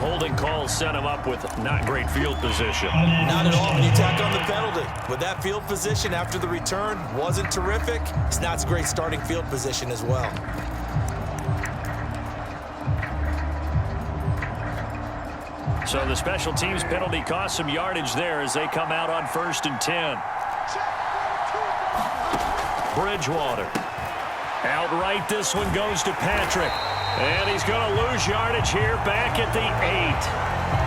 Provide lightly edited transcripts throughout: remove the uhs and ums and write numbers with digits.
holding call set him up with not great field position. Not at all when you tack on the penalty. With that field position after the return wasn't terrific, it's not a great starting field position as well. So the special teams penalty cost some yardage there as they come out on 1st and 10. Bridgewater. Outright, this one goes to Patrick. And he's going to lose yardage here back at the 8.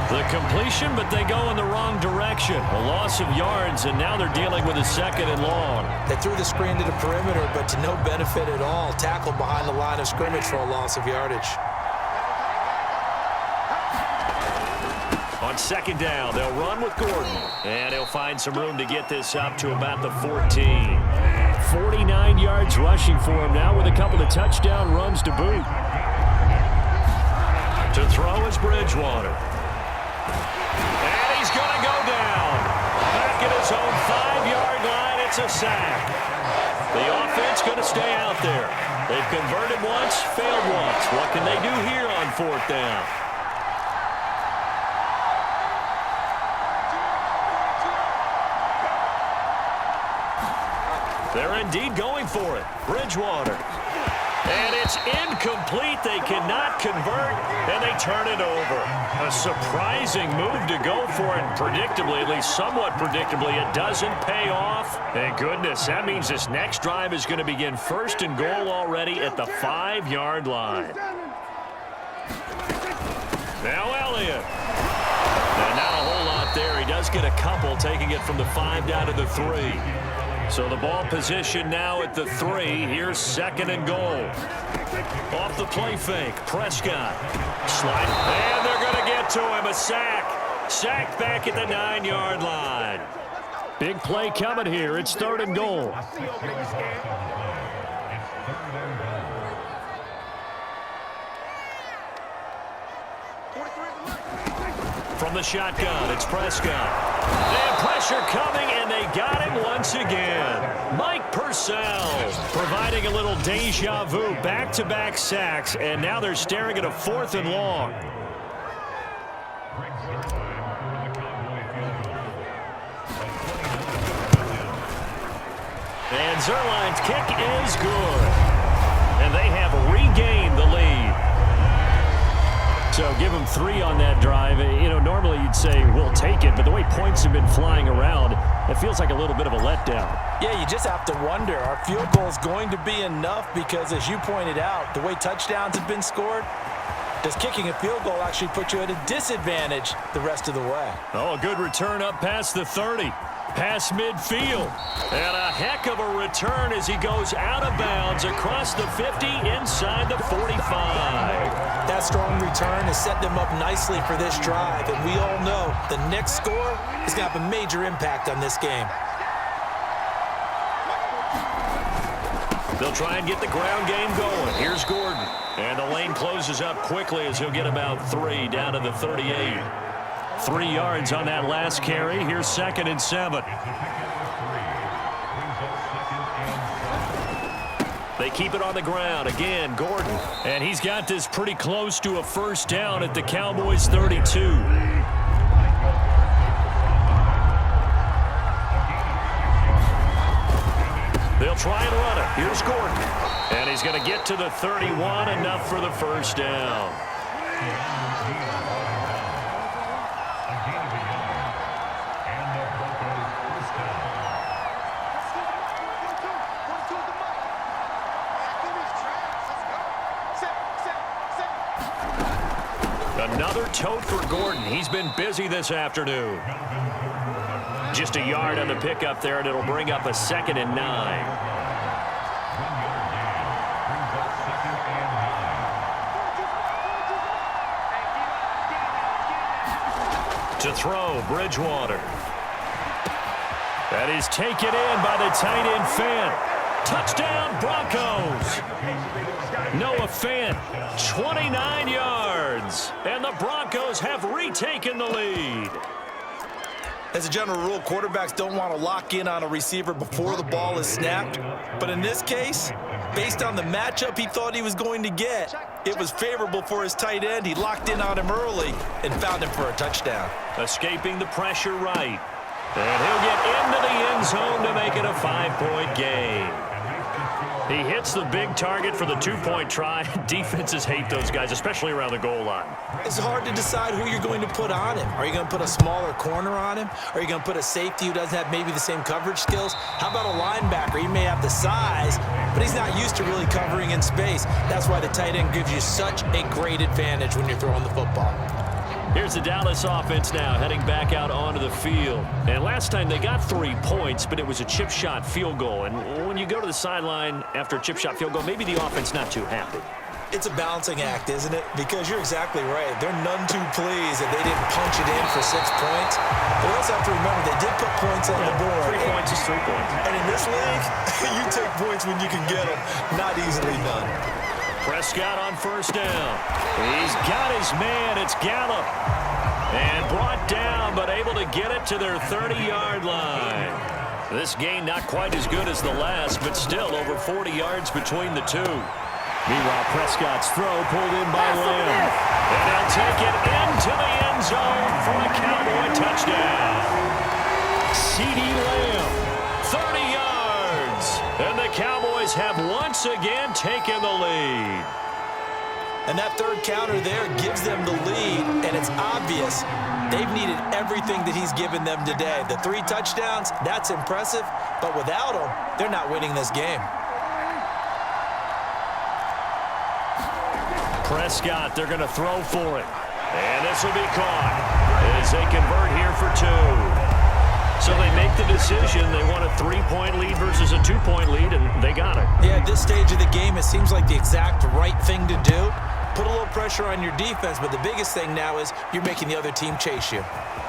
The completion, but they go in the wrong direction. A loss of yards, and now they're dealing with a 2nd and long. They threw the screen to the perimeter, but to no benefit at all. Tackled behind the line of scrimmage for a loss of yardage. On 2nd down, they'll run with Gordon. And he'll find some room to get this up to about the 14. 49 yards rushing for him now with a couple of touchdown runs to boot. To throw is Bridgewater. And he's going to go down. Back at his own 5-yard line, it's a sack. The offense going to stay out there. They've converted once, failed once. What can they do here on 4th down? They're indeed going for it. Bridgewater. And it's incomplete. They cannot convert, and they turn it over. A surprising move to go for it. Predictably, at least somewhat predictably, it doesn't pay off. Thank goodness. That means this next drive is going to begin 1st and goal already at the 5-yard line. Now Elliott. And not a whole lot there. He does get a couple, taking it from the 5 down to the 3. So the ball position now at the 3. Here's 2nd and goal. Off the play fake, Prescott. Slide, and they're going to get to him. A sack. Sacked back at the 9-yard line. Big play coming here. It's 3rd and goal. From the shotgun, it's Prescott. And pressure coming, and they got him once again. Mike Purcell providing a little deja vu, back-to-back sacks, and now they're staring at a 4th and long. And Zerline's kick is good. And they have regained the lead. So give them 3 on that drive. You know, normally you'd say, we'll take it, but the way points have been flying around, it feels like a little bit of a letdown. Yeah, you just have to wonder, are field goals going to be enough? Because as you pointed out, the way touchdowns have been scored, does kicking a field goal actually put you at a disadvantage the rest of the way? Oh, a good return up past the 30. Past midfield. And a heck of a return as he goes out of bounds across the 50 inside the 45. That strong return has set them up nicely for this drive, and we all know the next score is going to have a major impact on this game. They'll try and get the ground game going. Here's Gordon. And the lane closes up quickly as he'll get about 3 down to the 38. 3 yards on that last carry. Here's 2nd and 7. They keep it on the ground. Again, Gordon. And he's got this pretty close to a 1st down at the Cowboys' 32. They'll try and run it. Here's Gordon. And he's going to get to the 31, enough for the 1st down. Another tote for Gordon. He's been busy this afternoon. Just a yard on the pickup there, and it'll bring up a 2nd and 9. To throw, Bridgewater. That is taken in by the tight end Fant. Touchdown, Broncos. Noah Fant, 29 yards. And the Broncos have retaken the lead. As a general rule, quarterbacks don't want to lock in on a receiver before the ball is snapped. But in this case, based on the matchup he thought he was going to get, it was favorable for his tight end. He locked in on him early and found him for a touchdown. Escaping the pressure right. And he'll get into the end zone to make it a 5-point game. He hits the big target for the 2-point try. Defenses hate those guys, especially around the goal line. It's hard to decide who you're going to put on him. Are you going to put a smaller corner on him? Are you going to put a safety who doesn't have maybe the same coverage skills? How about a linebacker? He may have the size, but he's not used to really covering in space. That's why the tight end gives you such a great advantage when you're throwing the football. Here's the Dallas offense now heading back out onto the field. And last time they got 3 points, but it was a chip shot field goal. And when you go to the sideline after a chip shot field goal, maybe the offense not too happy. It's a balancing act, isn't it? Because you're exactly right. They're none too pleased that they didn't punch it in for 6 points. But we also have to remember they did put points on the board. 3 points is 3 points. And in this league, you take points when you can get them. Not easily done. Prescott on first down. He's got his man. It's Gallup. And brought down, but able to get it to their 30-yard line. This gain not quite as good as the last, but still over 40 yards between the two. Meanwhile, Prescott's throw pulled in by Lamb. And they'll take it into the end zone for a Cowboy touchdown. CeeDee Lamb, 30 yards. And the Cowboys have once again taken the lead. And that third counter there gives them the lead, and it's obvious they've needed everything that he's given them today. The 3 touchdowns, that's impressive, but without him, they're not winning this game. Prescott, they're going to throw for it. And this will be caught as they convert here for 2. So they make the decision. They want a 3-point lead versus a 2-point lead, and they got it. Yeah, at this stage of the game, it seems like the exact right thing to do. Put a little pressure on your defense, but the biggest thing now is you're making the other team chase you.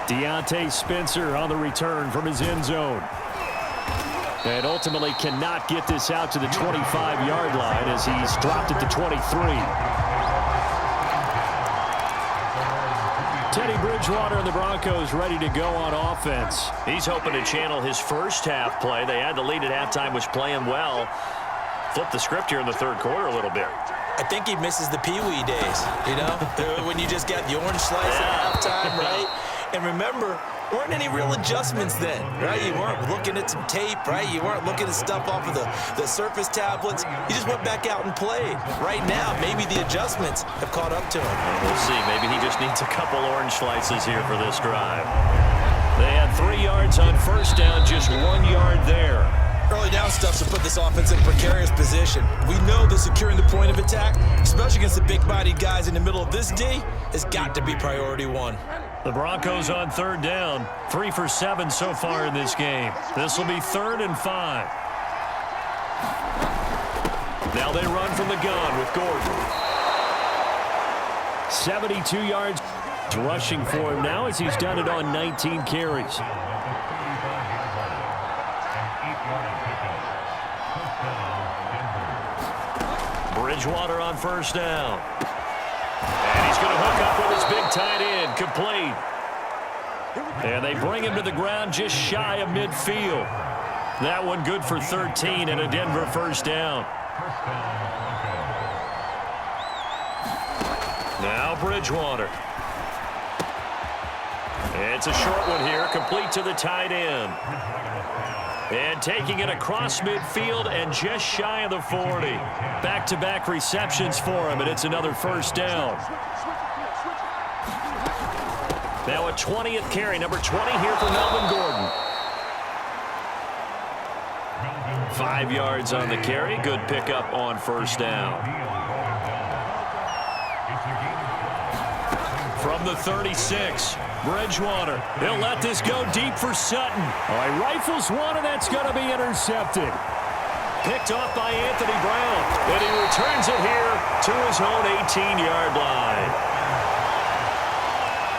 Deontay Spencer on the return from his end zone. And ultimately cannot get this out to the 25-yard line as he's dropped it to 23. Teddy Bridgewater and the Broncos ready to go on offense. He's hoping to channel his first half play. They had the lead at halftime, was playing well. Flip the script here in the third quarter a little bit. I think he misses the Pee-wee days, you know, when you just got the orange slice at halftime, right? And remember, there weren't any real adjustments then, right? You weren't looking at some tape, right? You weren't looking at stuff off of the surface tablets. You just went back out and played. Right now, maybe the adjustments have caught up to him. We'll see. Maybe he just needs a couple orange slices here for this drive. They had 3 yards on first down, just 1 yard there. Early down stuff to put this offense in a precarious position. We know that securing the point of attack, especially against the big-bodied guys in the middle of this D, has got to be priority 1. The Broncos on third down, 3 for 7 so far in this game. This will be 3rd and 5. Now they run from the gun with Gordon. 72 yards rushing for him now as he's done it on 19 carries. Bridgewater on first down. And he's going to hook up with his big tight end, complete. And they bring him to the ground just shy of midfield. That one good for 13 and a Denver first down. Now Bridgewater. It's a short one here, complete to the tight end. And taking it across midfield and just shy of the 40. Back-to-back receptions for him, and it's another first down. Now a 20th carry, number 20 here for Melvin Gordon. 5 yards on the carry, good pickup on first down. From the 36, Bridgewater. He'll let this go deep for Sutton. All right, rifles one, and that's going to be intercepted. Picked off by Anthony Brown, and he returns it here to his own 18-yard line.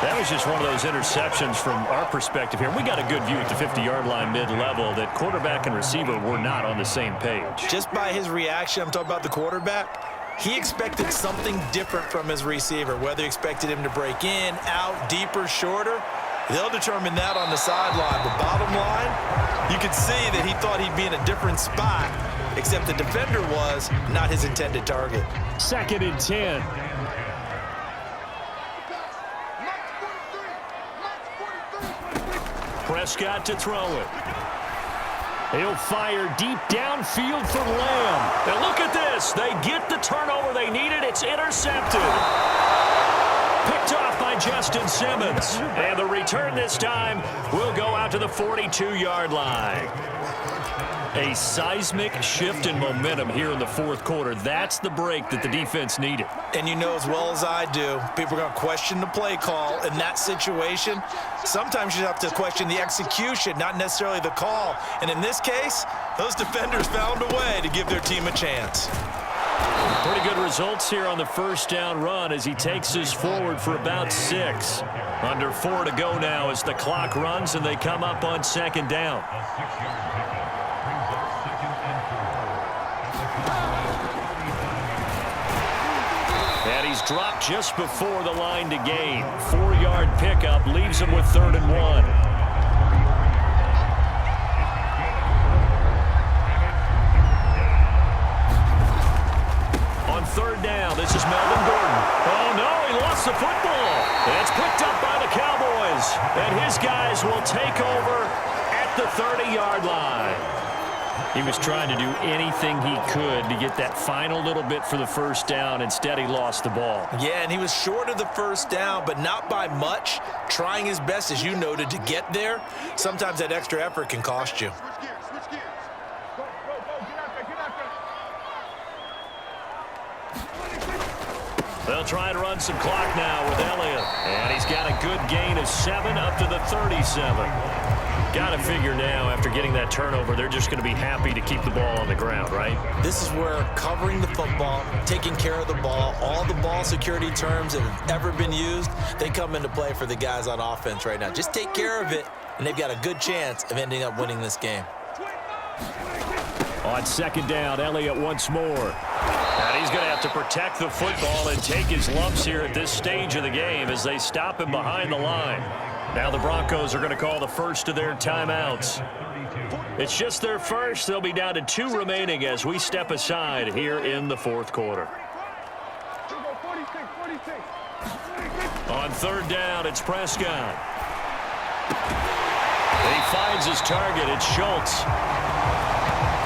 That was just one of those interceptions from our perspective here. We got a good view at the 50-yard line mid-level that quarterback and receiver were not on the same page. Just by his reaction, I'm talking about the quarterback, he expected something different from his receiver, whether he expected him to break in, out, deeper, shorter. They'll determine that on the sideline. But bottom line, you could see that he thought he'd be in a different spot, except the defender was not his intended target. 2nd and 10. Prescott to throw it. He'll fire deep downfield for Lamb. And look at this. They get the turnover they needed. It's intercepted. Picked off by Justin Simmons. And the return this time will go out to the 42-yard line. A seismic shift in momentum here in the 4th quarter. That's the break that the defense needed. And you know as well as I do, people are going to question the play call in that situation. Sometimes you have to question the execution, not necessarily the call. And in this case, those defenders found a way to give their team a chance. Pretty good results here on the 1st down run as he takes this forward for about 6. Under 4 to go now as the clock runs and they come up on 2nd down. And he's dropped just before the line to gain. 4-yard pickup leaves him with 3rd and 1. On 3rd down, this is Melvin Gordon. Oh, no, he lost the football. And it's picked up by the Cowboys. And his guys will take over at the 30-yard line. He was trying to do anything he could to get that final little bit for the 1st down. Instead, he lost the ball. Yeah, and he was short of the 1st down, but not by much. Trying his best, as you noted, to get there. Sometimes that extra effort can cost you. They'll try and run some clock now with Elliott. And he's got a good gain of 7 up to the 37. Got to figure now, after getting that turnover, they're just going to be happy to keep the ball on the ground, right? This is where covering the football, taking care of the ball, all the ball security terms that have ever been used, they come into play for the guys on offense right now. Just take care of it, and they've got a good chance of ending up winning this game. On 2nd down, Elliott once more. And he's going to have to protect the football and take his lumps here at this stage of the game as they stop him behind the line. Now the Broncos are going to call the first of their timeouts. It's just their first. They'll be down to 2 remaining as we step aside here in the 4th quarter. On 3rd down, it's Prescott. He finds his target. It's Schultz.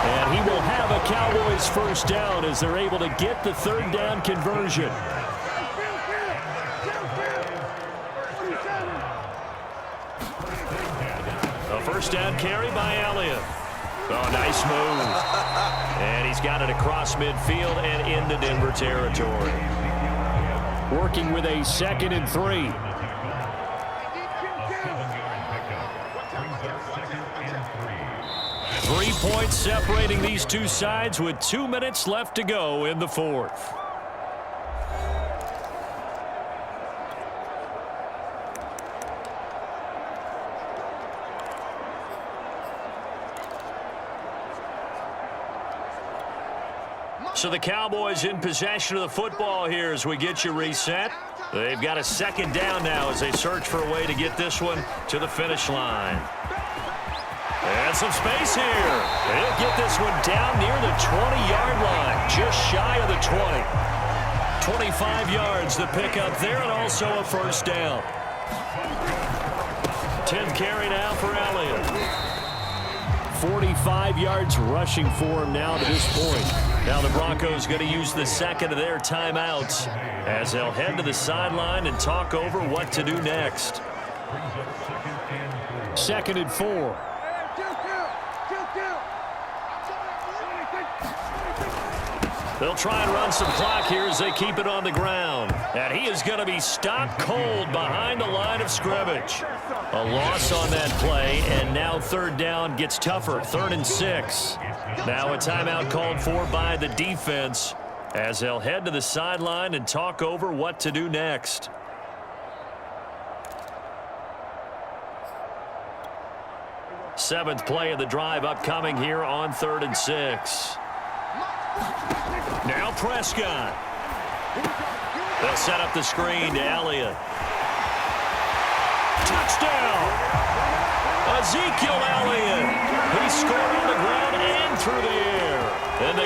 And he will have a Cowboys 1st down as they're able to get the 3rd down conversion. A 1st down carry by Elliott. Oh, nice move. And he's got it across midfield and into Denver territory. Working with a 2nd and 3. Three points separating these two sides with 2 minutes left to go in the 4th. So the Cowboys in possession of the football here as we get you reset. They've got a 2nd down now as they search for a way to get this one to the finish line. And some space here. They'll get this one down near the 20-yard line, just shy of the 20. 25 yards the pickup there, and also a 1st down. 10th carry now for Elliott. 45 yards rushing for him now to this point. Now the Broncos going to use the 2nd of their timeouts as they'll head to the sideline and talk over what to do next. 2nd and 4. They'll try and run some clock here as they keep it on the ground. And he is going to be stopped cold behind the line of scrimmage. A loss on that play, and now 3rd down gets tougher. 3rd and 6. Now a timeout called for by the defense as they'll head to the sideline and talk over what to do next. Seventh play of the drive upcoming here on 3rd and 6. Now Prescott. They'll set up the screen to Elliott. Touchdown! Ezekiel Elliott. He scored on the ground and through the air. And they